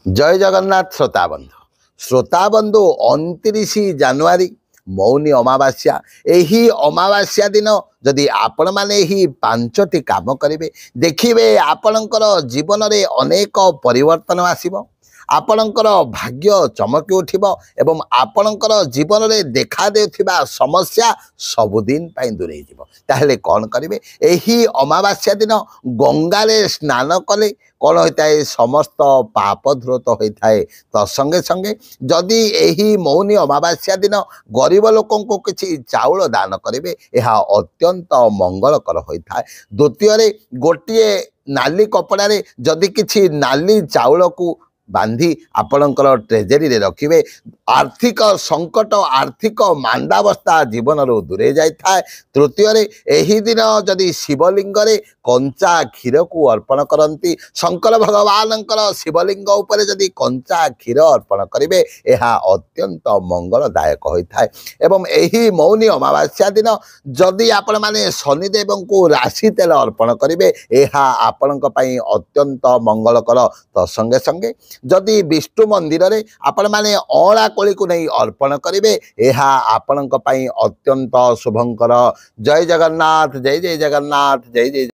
जय जगन्नाथ श्रोता बंधु 29 जानुआरी मौनी अमावास्या यही अमावास्या दिन जदि आपण माने ही पांचटी काम करेंगे देखिए आपणकर जीवन में अनेक परिवर्तन आसीबो आपणकर भाग्य चमकी उठिब एवं आपणकर जीवन में देखा देउथिबा समस्या सबुदिन दूरे जीव ताहले कौन करेंगे यही अमावास्या दिन गंगारे स्नान कले कौन होता है समस्त पाप ध्रुत होता है तो संगे संगे जदि यही मौनी अमावास्या दिन गरीब लोकों को किसी चाउल दान करेंगे यह अत्यंत मंगलकर होता है। द्वितीय गोटे नाली कपड़े जदि किसी नाली चाउल को बांधी आपणकर ट्रेजेरी रे रखिए आर्थिक संकट आर्थिक मांदावस्था जीवन रू दूरे जाए। तृतीय यही दिन जदि शिवलिंग रे कंचा क्षीर को अर्पण करती शंकर भगवान शिवलिंग उपर जदि कंचा क्षीर अर्पण करेंगे यह अत्यंत मंगलदायक होता है। एवं यही मौनी अमावास्या दिन जदि आपण माने शनिदेव को राशि तेल अर्पण करेंगे यह आपण अत्यंत मंगलकर। तो संगे संगे जदि विष्णु मंदिर रे आपण माने अँला कोली को नहीं अर्पण करेंगे यह आपण अत्यंत शुभंकर। जय जगन्नाथ जय जय जगन्नाथ जय जय।